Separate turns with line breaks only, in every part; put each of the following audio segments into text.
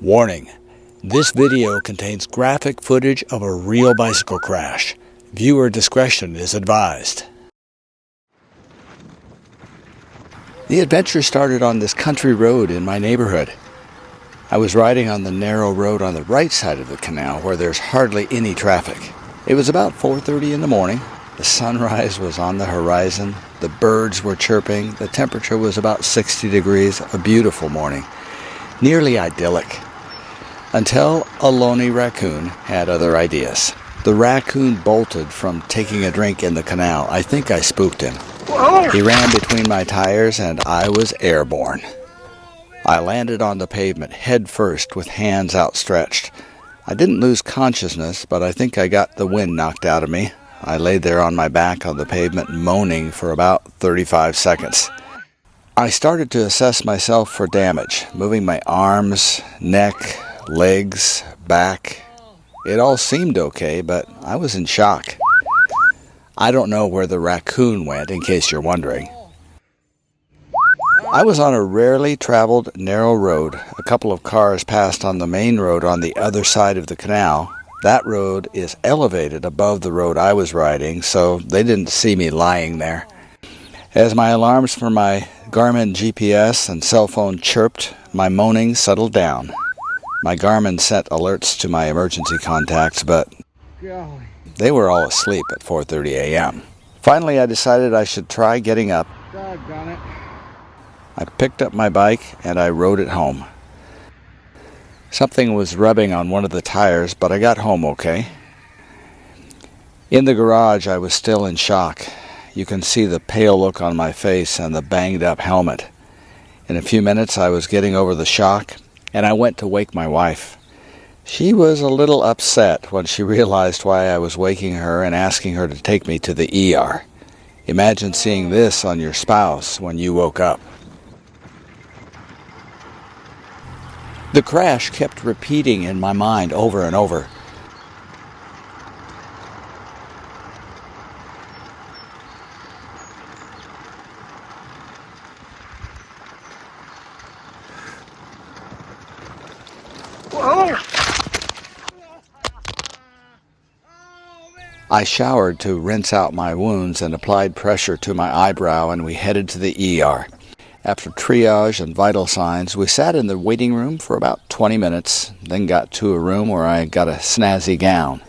Warning: this video contains graphic footage of a real bicycle crash. Viewer discretion is advised. The adventure started on this country road in my neighborhood. I was riding on the narrow road on the right side of the canal where there's hardly any traffic. It was about 4:30 in the morning. The sunrise was on the horizon. The birds were chirping. The temperature was about 60 degrees. A beautiful morning. Nearly idyllic. Until a lonely raccoon had other ideas. The raccoon bolted from taking a drink in the canal. I think I spooked him. He ran between my tires and I was airborne. I landed on the pavement head first with hands outstretched. I didn't lose consciousness, but I think I got the wind knocked out of me. I lay there on my back on the pavement moaning for about 35 seconds. I started to assess myself for damage, moving my arms, neck, legs, back. It all seemed okay, but I was in shock. I don't know where the raccoon went, in case you're wondering. I was on a rarely traveled narrow road. A couple of cars passed on the main road on the other side of the canal. That road is elevated above the road I was riding, so they didn't see me lying there. As my alarms for my Garmin GPS and cell phone chirped, my moaning settled down. My Garmin sent alerts to my emergency contacts, but they were all asleep at 4:30 a.m. Finally, I decided I should try getting up.
Doggone it.
I picked up my bike and I rode it home. Something was rubbing on one of the tires, but I got home okay. In the garage, I was still in shock. You can see the pale look on my face and the banged-up helmet. In a few minutes, I was getting over the shock, and I went to wake my wife. She was a little upset when she realized why I was waking her and asking her to take me to the ER. Imagine seeing this on your spouse when you woke up. The crash kept repeating in my mind over and over. I showered to rinse out my wounds and applied pressure to my eyebrow, and we headed to the ER. After triage and vital signs, we sat in the waiting room for about 20 minutes, then got to a room where I got a snazzy gown.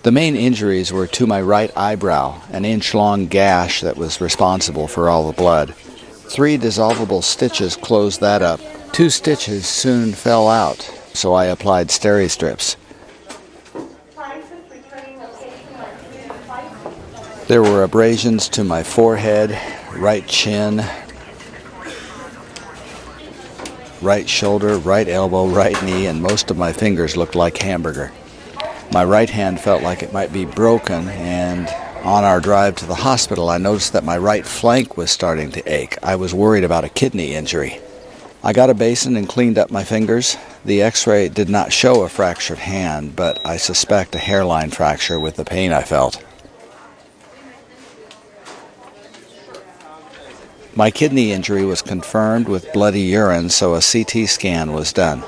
The main injuries were to my right eyebrow, an inch-long gash that was responsible for all the blood. 3 dissolvable stitches closed that up. 2 stitches soon fell out, so I applied steri-strips. There were abrasions to my forehead, right chin, right shoulder, right elbow, right knee, and most of my fingers looked like hamburger. My right hand felt like it might be broken, and on our drive to the hospital, I noticed that my right flank was starting to ache. I was worried about a kidney injury. I got a basin and cleaned up my fingers. The x-ray did not show a fractured hand, but I suspect a hairline fracture with the pain I felt. My kidney injury was confirmed with bloody urine, so a CT scan was done.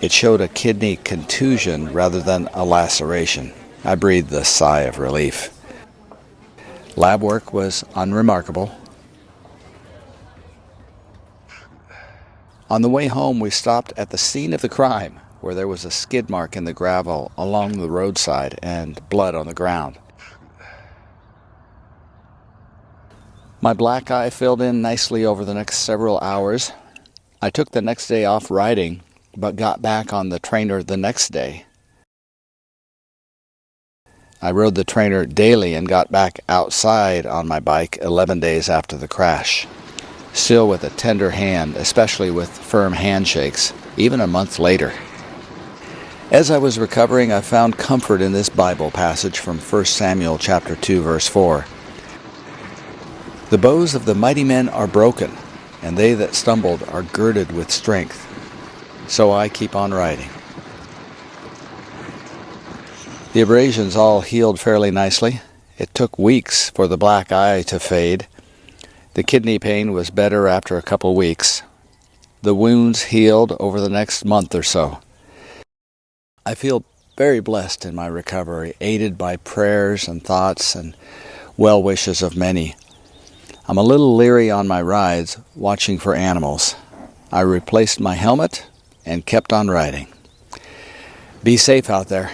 It showed a kidney contusion rather than a laceration. I breathed a sigh of relief. Lab work was unremarkable. On the way home, we stopped at the scene of the crime, where there was a skid mark in the gravel along the roadside and blood on the ground. My black eye filled in nicely over the next several hours. I took the next day off riding, but got back on the trainer the next day. I rode the trainer daily and got back outside on my bike 11 days after the crash. Still with a tender hand, especially with firm handshakes, even a month later. As I was recovering, I found comfort in this Bible passage from 1 Samuel chapter 2, verse 4. The bows of the mighty men are broken, and they that stumbled are girded with strength. So I keep on riding. The abrasions all healed fairly nicely. It took weeks for the black eye to fade. The kidney pain was better after a couple weeks. The wounds healed over the next month or so. I feel very blessed in my recovery, aided by prayers and thoughts and well wishes of many. I'm a little leery on my rides, watching for animals. I replaced my helmet and kept on riding. Be safe out there.